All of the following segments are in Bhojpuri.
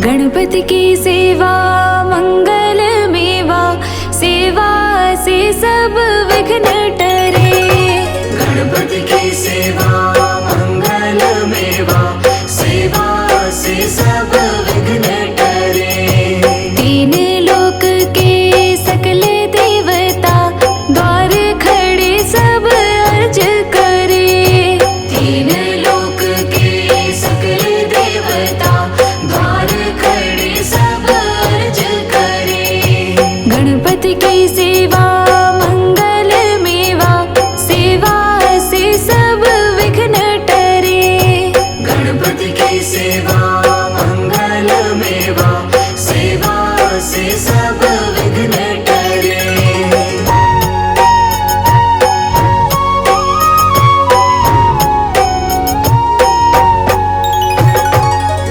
गणपति की सेवा मंगल मेवा, सेवा से सब विघ्न टरे। गणपति की सेवा मंगल मेवा, सेवा से सब विघ्न टरे। तीन लोक के सकल देवता, द्वार खड़े सब अर्ज करे। तीन लोक के सकल देवता, द्वार खड़े सब अर्ज करे। गणपति की सेवा मंगल मेवा, सेवा से सब विघ्न टरे। गणपति की सेवा मंगल मेवा, सेवा से सब विघ्न टरे।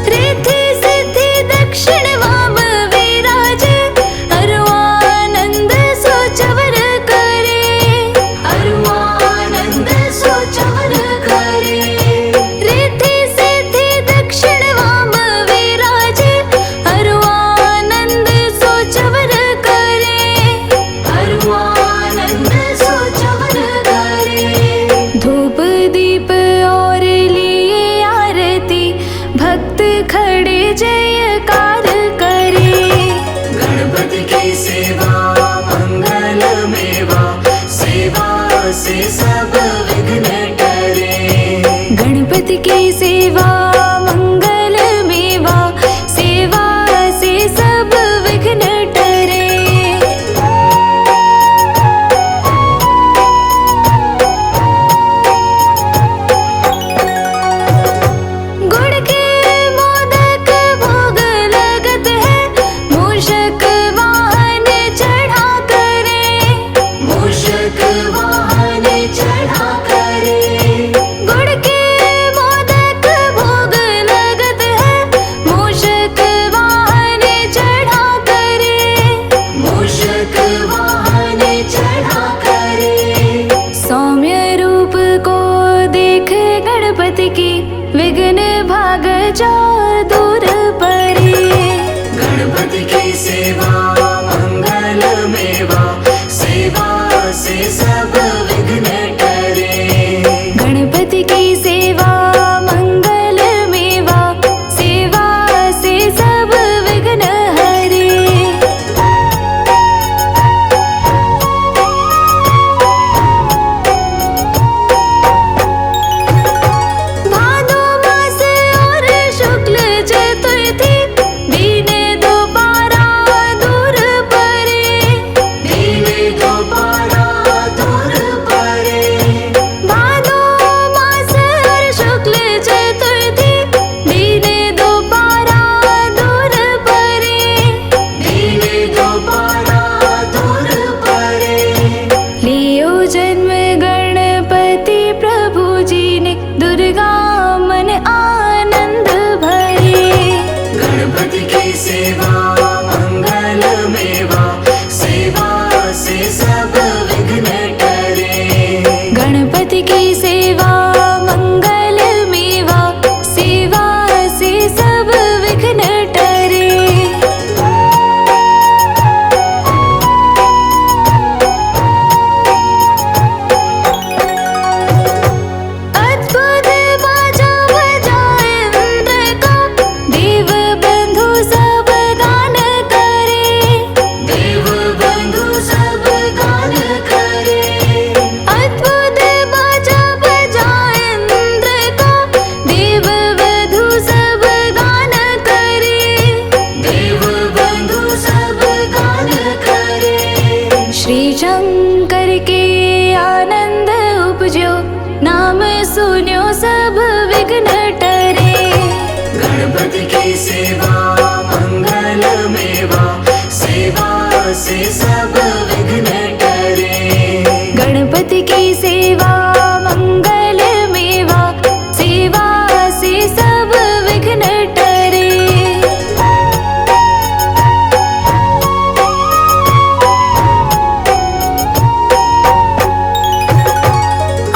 रिद्धि सिद्धि दक्षिण वाम विराज, अरुआनंद सो चवर करे। अरुआनंद सो चवर करे। रिद्धि सिद्धि दक्षिण वाम विराज, अरुआनंद सो चवर करे। अरुआनंद सो चवर करे। धूप दीप और लिए आरती, भक्त खड़े जयकार करे। गणपति की सेवा मंगल मेवा, सेवा से सब विघ्न टरे। गणपति की सेवा मंगल मेवा, सेवा से सब विघ्न टरे। गुड़ के मोदक भोग लगत है, मूषक वाहन चढ़ा करे। मूषक वाहन चढ़ा करे। गुड़ के मोदक भोग लगत है, मूषक वाहन चढ़ा करे। मूषक वाहन चढ़ा करे। सौम्य रूप को देख गणपति की, विघ्न भाग जाओ दूर परे। गणपति की सेवा मंगल मेवा, सेवा से सब विघ्न टरे। गणपति की सेवा मंगल मेवा, सेवा से सब विघ्न हरे। भादो मास और शुक्ल चतुर्थी, दीने दोबारा दूर परे। दीने दोबारा दूर परे। भादो मास और शुक्ल चतुर्थी, दीने दोबारा दूर परे। दीने दोबारा दूर परे। लियो जन्म गणपति प्रभु जी ने, दुर्गा मन आनंद भरे। गणपति की सेवा मंगल मेवा, सेवा से सब विघ्न टरे। गणपति की सेवा मंगल मेवा, सेवा से सब विघ्न टरे। अद्भुत बाजा बजाए इंद्र का, देव बंधु सब गान करे। देव बंधु सब गान करे। अद्भुत बाजा बजाए इंद्र का, देव बंधु सब गान करे। देव बंधु सब गान करे। श्री शंकर के आनंद उपजो, नाम सुन्यो सब विघ्न टरे। गणपति की सेवा मंगल मेवा, सेवा से सब विघ्न टरे। गणपति की सेवा मंगल मेवा, सेवा से सब विघ्न टरे।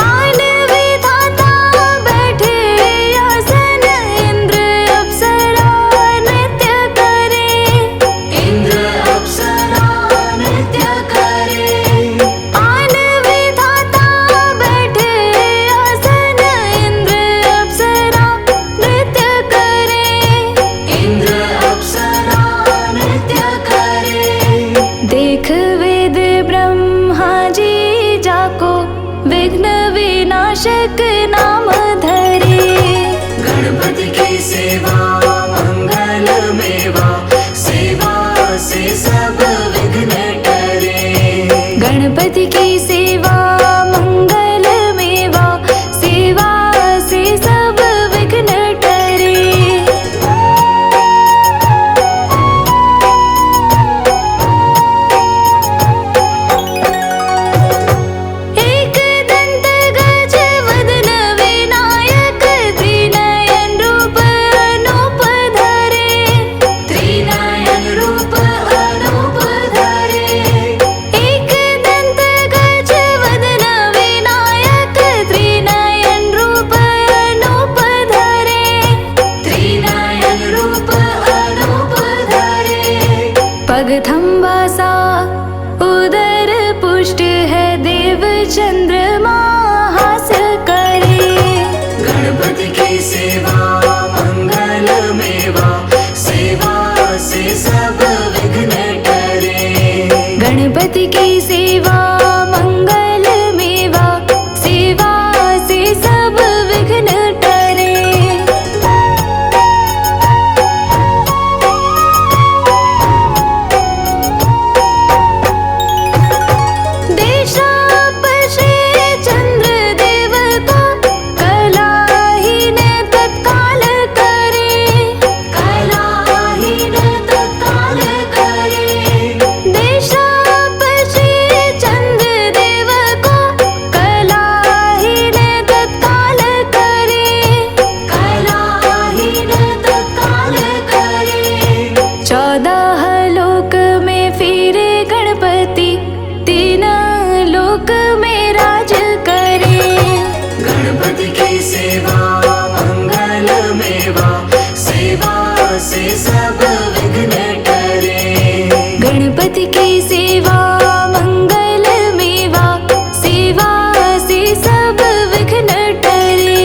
आन विधाता बैठे आसन, इंद्र अप्सरा नृत्य विघ्न विनाशक नाम धरे। गणपति की सेवा मंगल मेवा, सेवा से सब विघ्न टरे। गणपति की सेवा मंगल मेवा, सेवा से सब विघ्न टरे। एक दंत गज वदन विनायक, त्रिनयन रूप अनूप धरे। त्रिनयन रूप अनूप धरे। एक दंत गज वदन विनायक, त्रिनयन रूप अनूप धरे। त्रिनयन रूप अनूप धरे। पगथंबा सा उदर पुष्ट है, देव चंद्रमा हास करे। गणपति की सेवा मंगल मेवा, सेवा से सब विघ्न टरे। गणपति की सेवा मंगल मेवा, सेवा से सब विघ्न टरे। देशापशे चंद्र देव को, कलाहीन तत्काल करे। कलाहीन तत्काल करे। देशापशे चंद्र देव को, कलाहीन तत्काल करे। कलाहीन तत्काल करे। 14 लोक में फिरे गणपति, 3 लोक में राज करे। गणपति की सेवा मंगल मेवा, सेवा से सब विघ्न टरे। गणपति की सेवा मंगल मेवा, सेवा से सब विघ्न टरे।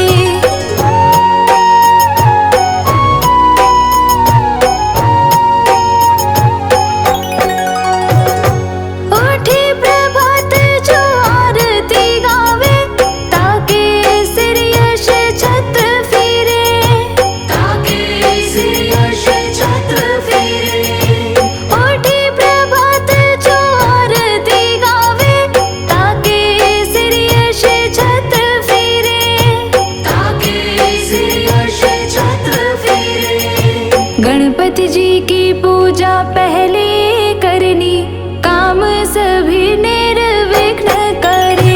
उठी प्रभात जो आरती गावे, ताके सिर यश छत्र फिरे। ताके सिर यश छत्र फिरे। उठी प्रभात जो आरती गावे, ताके सिर यश छत्र फिरे। ताके सिर यश छत्र फिरे। गणपति जी की पूजा पहले करनी, काम सभी निर्विघ्न करे।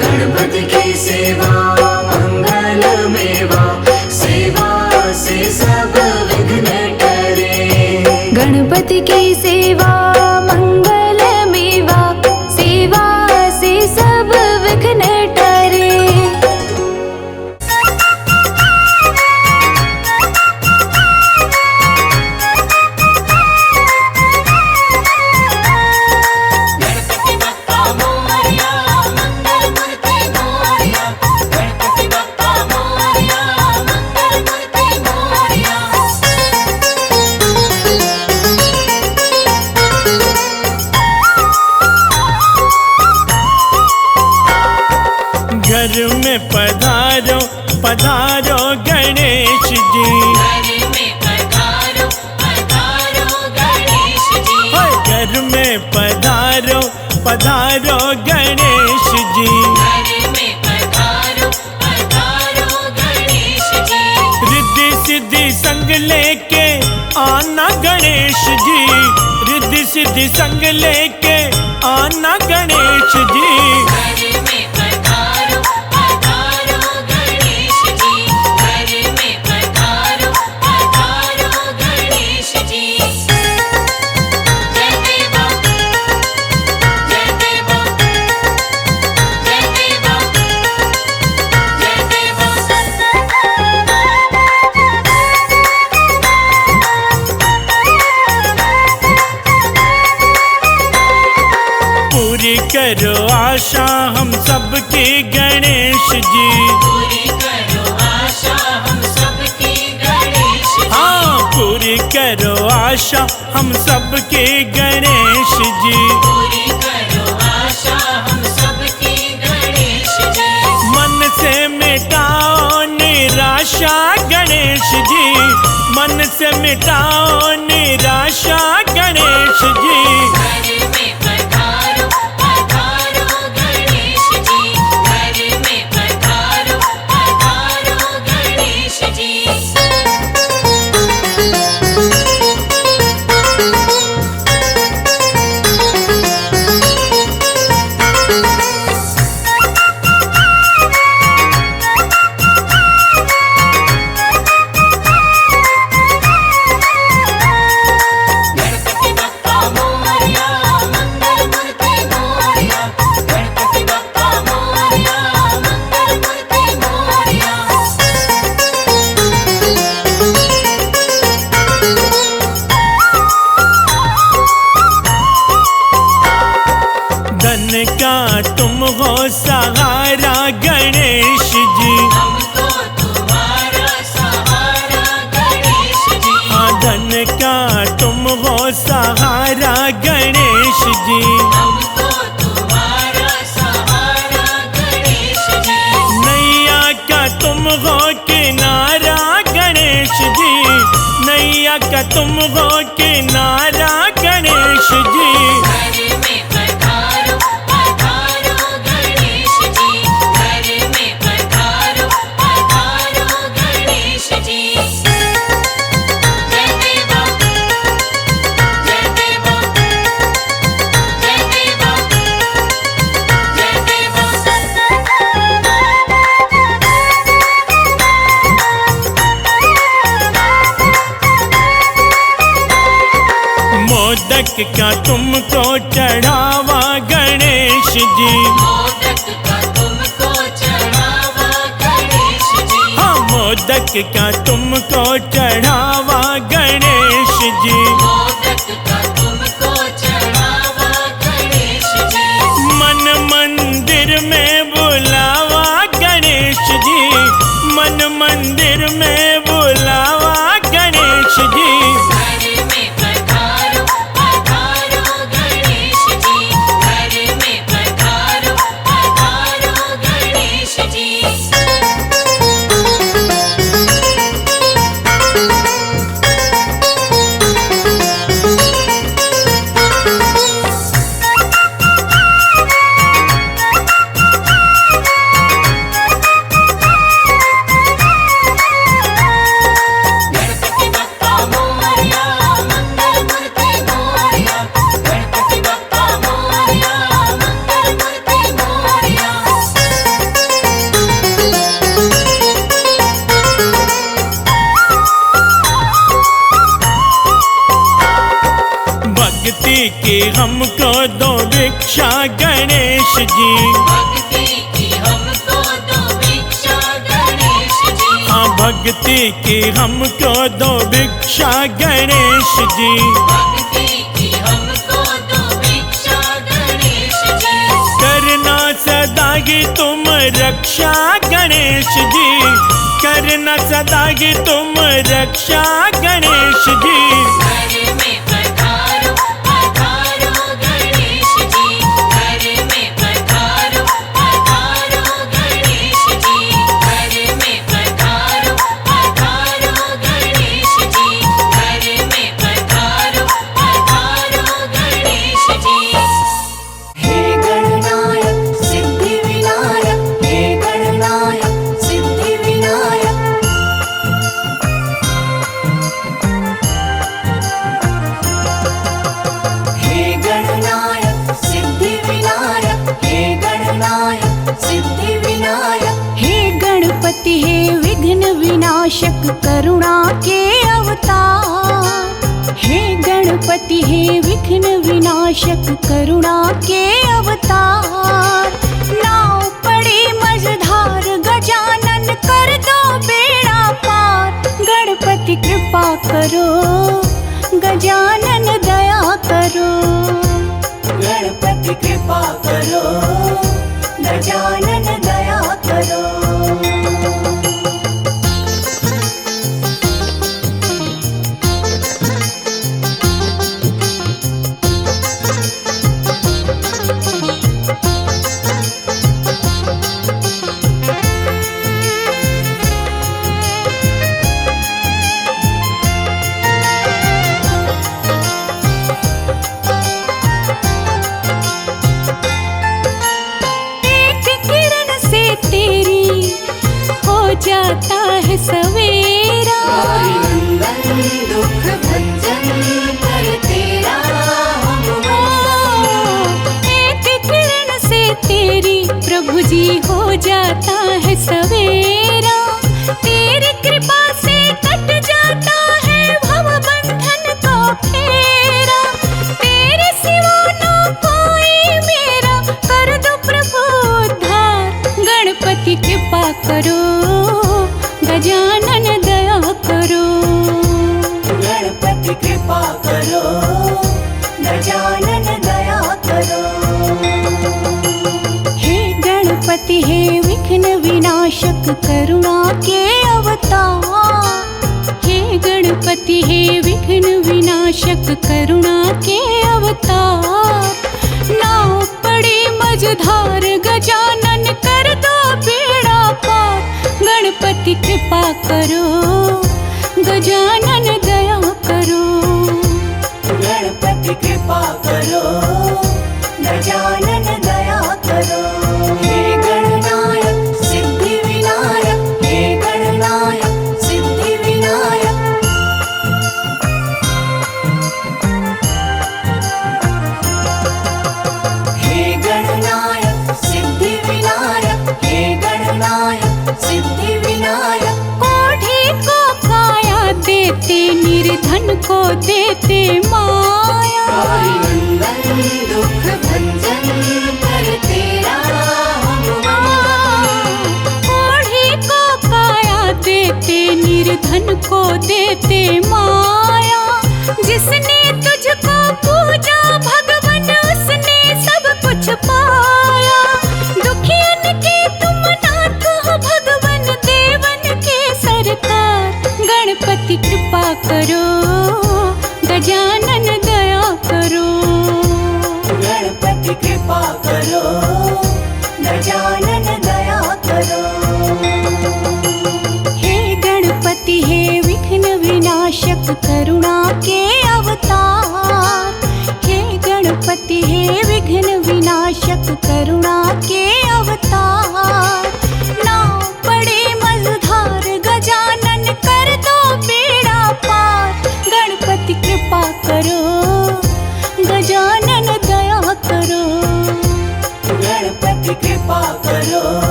गणपति की सेवा मंगल मेवा, सेवा से सब विघ्न टरे। गणपति की सेवा मंगल मेवा, सेवा से सब विघ्न टरे। गणपति बप्पा मोरया, मंगल मूर्ति मोरया। गणपति बप्पा मोरया, मंगल मूर्ति मोरया। घर में पधारो पधारो गणेश जी। घर में पधारो पधारो गणेश जी। घर में पधारो पधारो गणेश जी। घर में पधारो पधारो गणेश जी। रिद्धि सिद्धि संग लेके आना गणेश जी। रिद्धि सिद्धि संग लेके आना गणेश जी। घर में पधारो पधारो गणेश जी। घर में पधारो पधारो गणेश जी। जय देवा जय देवा जय देवा जय देवा। पूरी करो आशा हम सबकी गणेश जी। पूरी करो आशा हम सबकी गणेश जी। हाँ पूरी करो आशा हम सबके गणेश जी। पूरी करो आशा हम सबकी गणेश गणेश जी, मन से मिटाओ निराशा गणेश जी। घर में पधारो पधारो गणेश जी, घर में पधारो पधारो गणेश जी। गणपति बप्पा मोरया, मंगल मूर्ति मोरया, गणपति बप्पा मोरया, मंगल मूर्ति मोरया। धन का तुम हो सहारा गणेश जी, हमको तुम्हारा सहारा गणेश जी। हाँ धन का तुम हो सहारा गणेश जी। हमको तुम्हारा सहारा गणेश जी। नैया का तुम हो किनारा गणेश जी, नैया का तुम हो किनारा गणेश जी। घर में पधारो पधारो गणेश जी, घर में पधारो पधारो गणेश जी। जय देवा जय देवा जय देवा जय मोदक का तुमको चढ़ावा गणेश जी, मोदक का तुमको चढ़ावा गणेश जी। हाँ मोदक का तुमको चढ़ावा गणेश जी। मोदक का तुमको चढ़ावा गणेश जी। मन मंदिर में बुलावा गणेश जी, मन मंदिर में बुलावा गणेश जी। घर में पधारो पधारो गणेश जी, घर में पधारो पधारो गणेश जी। गणपति बप्पा मोरया, मंगल मूर्ति मोरया, गणपति बप्पा मोरया, मंगल मूर्ति मोरया। भक्ति की हमको दो भिक्षा गणेश जी, भक्ति की हमको दो भिक्षा गणेश जी। हाँ भक्ति की हमको दो भिक्षा गणेश जी। भक्ति की हमको दो भिक्षा गणेश जी। करना सदा की तुम रक्षा गणेश जी, करना सदा की तुम रक्षा गणेश जी। घर में पधारो पधारो गणेश जी, घर में पधारो पधारो गणेश जी, घर में पधारो पधारो गणेश जी, घर में पधारो पधारो गणेश जी। हे गणनायक सिद्धि विनायक, हे गणनायक सिद्धि विनायक। हे गणनायक सिद्धि विनायक, हे गणनायक सिद्धि विनायक। हे गणपति हे विघ्न विनाशक करुणा के अवतार। हे गणपति हे विघ्न विनाशक करुणा के अवतार। नाव पड़ी मझधार गजानन कर दो बेड़ा पार। गणपति कृपा करो गजानन दया करो। गणपति कृपा करो गजानन दया करो। जाता है सवेरा। नंदन दुख भंजन कर तेरा हम वंदन। एक किरण से तेरी प्रभु जी हो जाता है सवेरा। तेरी कृपा से कट जाता है भव बंधन का फेरा। तेरे सिवा ना कोई मेरा, कर दो प्रभु उद्धार। गणपति कृपा करो, गजानन दया करो। गणपति कृपा करो, गजानन दया करो। हे गणपति हे विघ्न विनाशक करुणा के अवतार। हे गणपति हे विघ्न विनाशक करुणा के अवतार। नाव पड़ी मझधार गजानन कर दो बेड़ा पार। गणपति कृपा करो, गजानन दया करो। गणपति कृपा करो, गजानन दया करो। हे गणनायक सिद्धि विनायक, हे गणनायक सिद्धि विनायक। हे गणनायक सिद्धि विनायक, हे गणनायक सिद्धि विनायक। कोढ़ी को काया देते, निर्धन को देते माया। नंदन दुख भंजन कर तेरा हम वंदन। कोढ़ी को काया देते, निर्धन को देते माया। जिसने तुझको पूजा भगवन, उसने सब कुछ पाया। दुखियन के तुम नाथ हो भगवन, देवन के सरकार। गणपति कृपा करो, गजानन दया करो।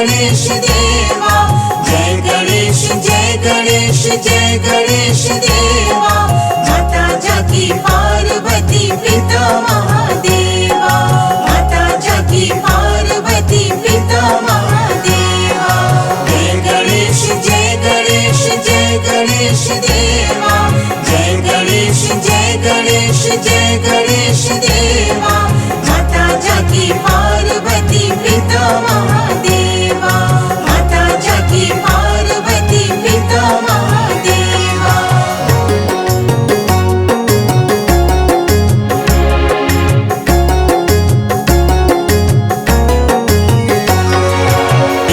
गणेश देवा, जय गणेश जय गणेश जय गणेश देवा, माता जाकी पार्वती पिता महादेवा, माता जाकी पार्वती पिता महादेवा, जय गणेश जय गणेश जय गणेश देवा, जय गणेश जय गणेश जय गणेश देवा, माता जाकी पार्वती पिता महादेवा, माता जाकी पार्वती पिता महादेवा।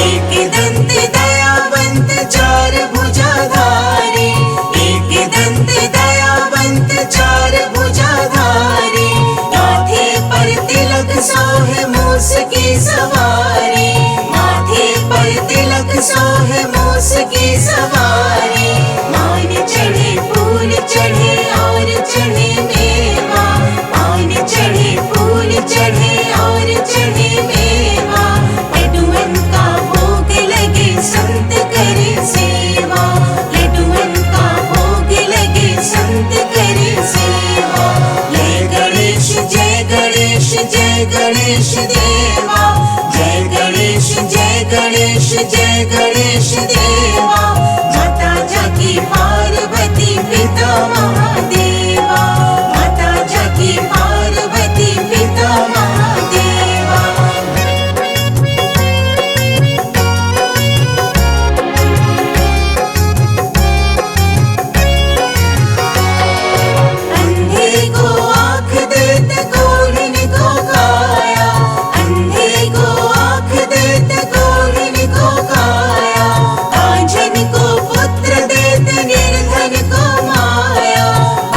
एक दंत दयावंत चार भुजाधारी, एक दंत दयावंत चार भुजाधारी, माथे पर तिलक सोहे मूस की सवारी, माथे पर तिलक सोहे मूस की सवारी, मान चढ़े फूल चढ़े और चढ़े मेवा, मान चढ़े फूल चढ़े और चढ़े मेवा, लड्डुअन का भोग लगे संत करे सेवा, लड्डुअन का भोग लगे संत करे सेवा, जय गणेश जय गणेश जय गणेश देवा, जय गणेश जय गणेश जय गणेश देवा, माता जाकी पार्वती पिता महादेवा, माता जाकी पार्वती पिता महादेवा। अंधे को आँख देत कोढ़िन को काया, अंधे को आँख देत कोढ़िन को काया, आंझन को पुत्र देत निर्धन को माया,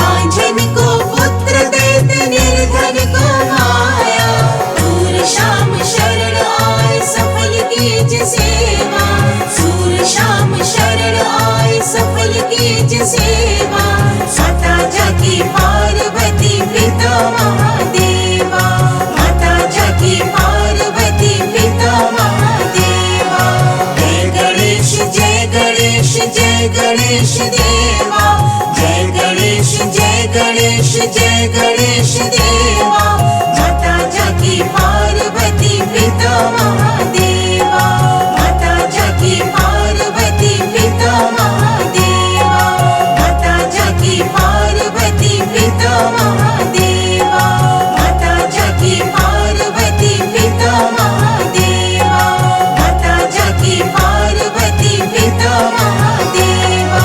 आंझन को पुत्र देत निर्धन को माया, सूर शाम शरण आए सफल कीज सेवा, सूर शाम शरण आए सफल कीज सेवा, माता जाकी पार्वती पिता महादेवा, माता जाकी पार्वती पिता महादेवा, जय गणेश जय गणेश जय गणेश देवा, जय गणेश जय गणेश जय गणेश देवा, माता जाकी पार्वती पिता महादेवा, माता जाकी पार्वती पिता महादेवा, माता जाकी पार्वती पिता महादेवा, माता जाकी पार्वती पिता महादेवा, माता जाकी पार्वती पिता महादेवा।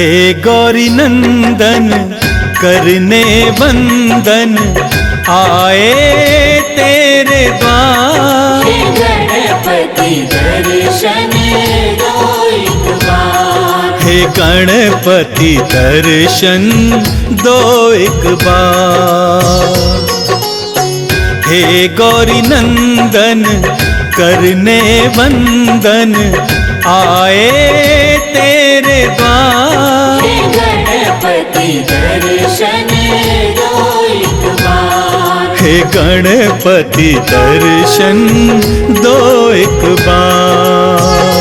हे गौरी नंदन करने वंदन आए तेरे द्वार। हे गणपति दर्शन दो एक बार। हे गणपति दर्शन दो एक बार। हे गौरी नंदन करने वंदन आए तेरे द्वार। हे गणपति दर्शन दो एक बार। हे गणपति दर्शन दो एक बार।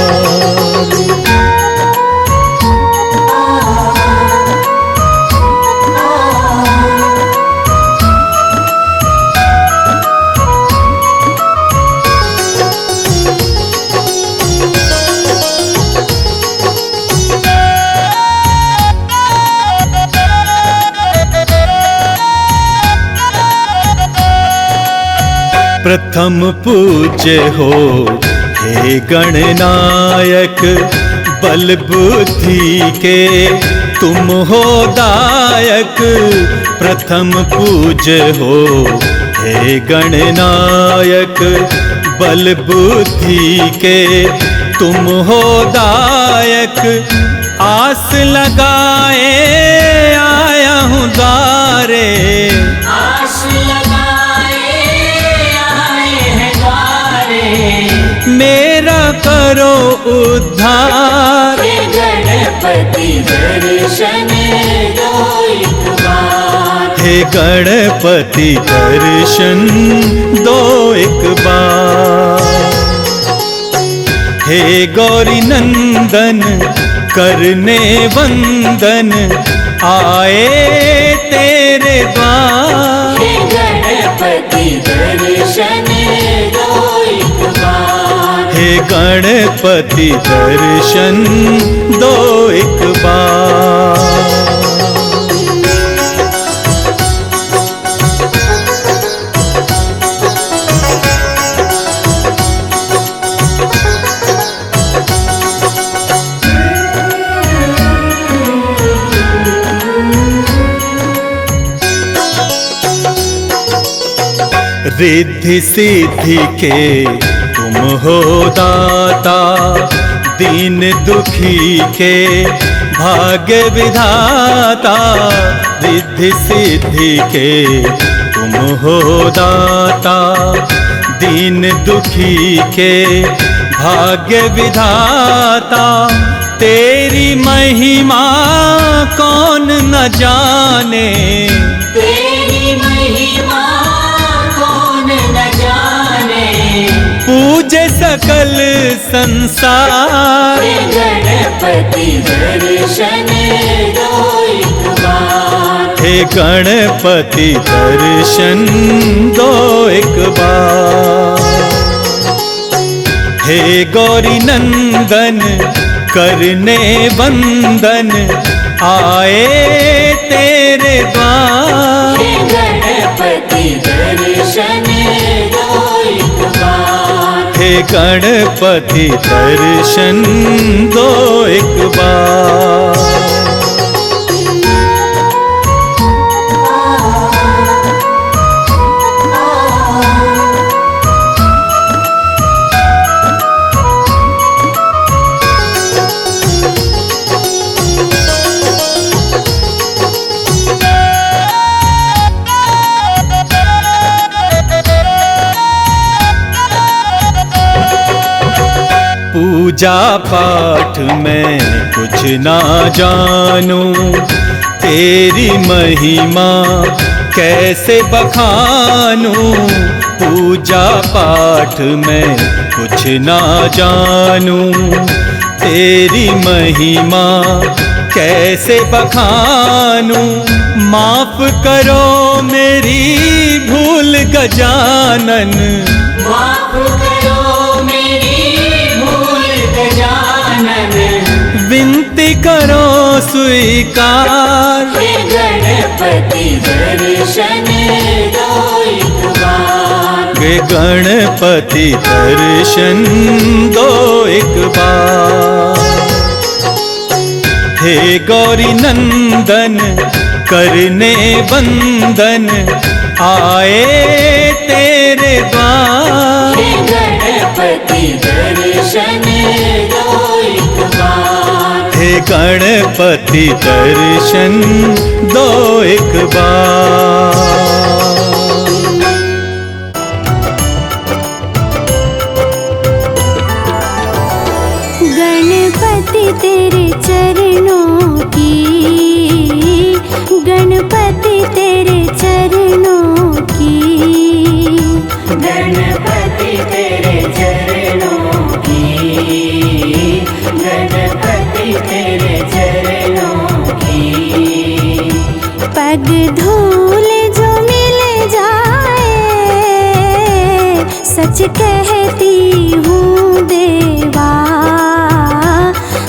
प्रथम पूज्य हो हे गणनायक, बल बुद्धि के तुम हो दायक। प्रथम पूज्य हो हे गणनायक, बल बुद्धि के तुम हो दायक। आस लगाए आया हूँ द्वारे, आस लगाए आए हैं द्वारे। मेरा करो उद्धार। हे गणपति दर्शन दो एक बार। हे गणपति दर्शन दो एक बार। हे गौरी नंदन करने वंदन आए तेरे द्वार। हे गणपति दर्शन दो एक बार। हे गणपति दर्शन दो एक बार। रिद्धि सिद्धि के तुम हो दाता, दीन दुखी के भाग्य विधाता। रिद्धि सिद्धि के तुम हो दाता, दीन दुखी के भाग्य विधाता। तेरी महिमा कौन न जाने, तेरी महिमा कौन न जाने। पूजे सकल संसार। हे गणपति दर्शन दो एक बार। हे गणपति दर्शन दो एक बार। हे गौरी नंदन करने वंदन आए तेरे द्वार। हे गणपति दर्शन दो एक बार। हे गणपति दर्शन दो एक बार। पूजा पाठ में कुछ ना जानूं, तेरी महिमा कैसे बखानूं। पूजा पाठ में कुछ ना जानूं, तेरी महिमा कैसे बखानूं। माफ करो मेरी भूल गजानन, माफ करो मेरी भूल गजानन। विनती करो स्वीकार। हे गणपति दर्शन दो एक बार। हे गणपति दर्शन दो एक बार। हे गौरी नंदन करने बंदन आए तेरे द्वार। हे गणपति दर्शन दो एक बार। हे गणपति दर्शन दो एक बार। गणपति तेरे चरणों की, गणपति तेरे चरणों की, गणपति तेरे चरणों की, गणपति तेरे चरणों की। पग धूल जो मिल जाए सच कहती हूँ देवा,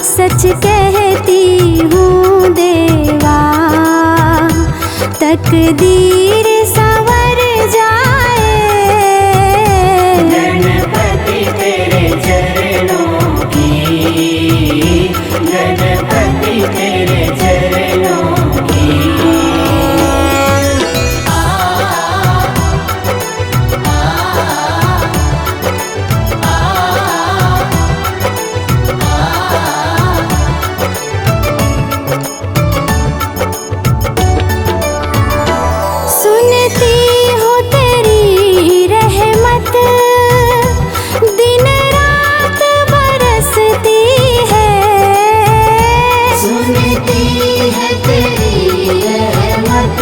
सच कहती हूँ देवा। तकदीर संवर जाए गणपति तेरे चरणों की, गणपति तेरे चरणों की। सुनती हो तेरी रहमत दिन रात बरसती है, सुनती है तेरी रहमत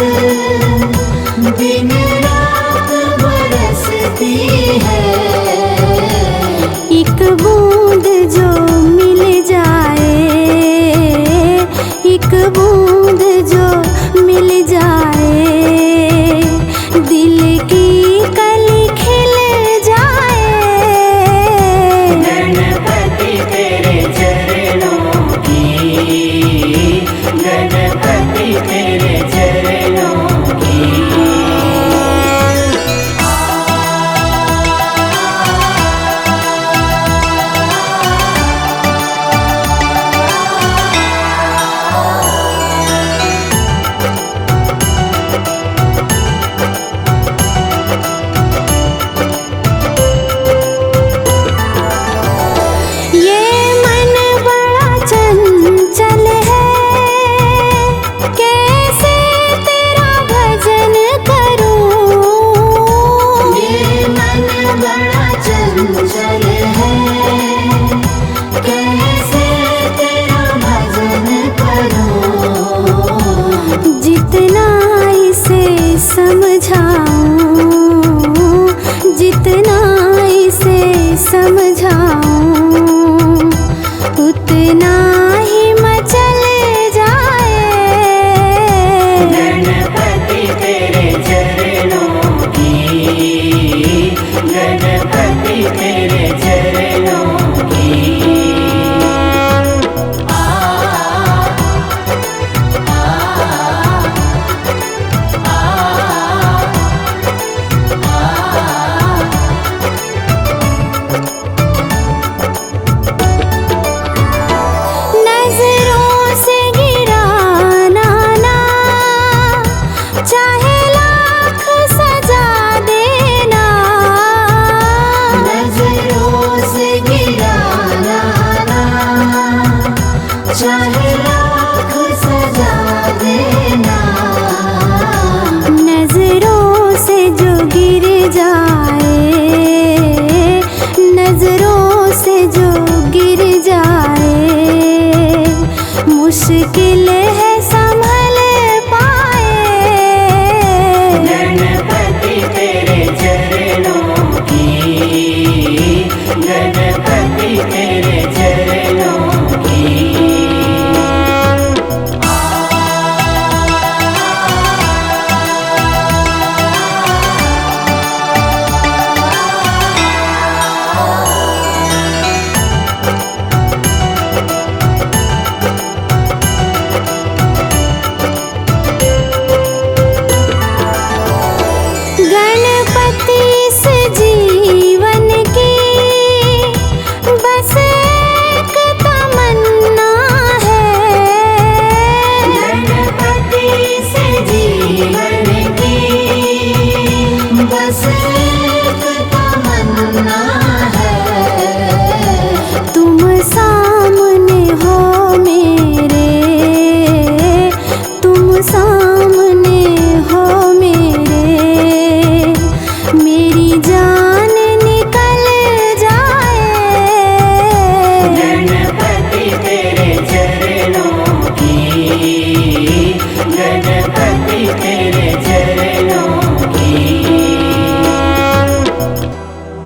दिन रात बरसती है। एक बूंद जो मिल जाए, एक बूंद जो मिल जाए, दिल की कली खिल जाए गणपति तेरे चरणों की, गणपति तेरे चरणों की। ये मन बड़ा चंचल है, कैसे तेरा भजन करूं। ये मन बड़ा चंचल है, कैसे तेरा भजन करूं। जितना इसे समझाऊं, जितना इसे समझाऊं, उतना ही मचल जाए गणपति तेरे चरणों की, गणपति तेरे चरणों की। नजरों से गिराना ना, चाहे लाख सजा देना। नजरों से गिराना ना, चाहे लाख सजा देना। नजरों से जो गिर जाए, नजरों से जो गिर जाए, मुश्किल है संभल पाए गणपति तेरे चरणों की, गणपति तेरे चरणों की। बसे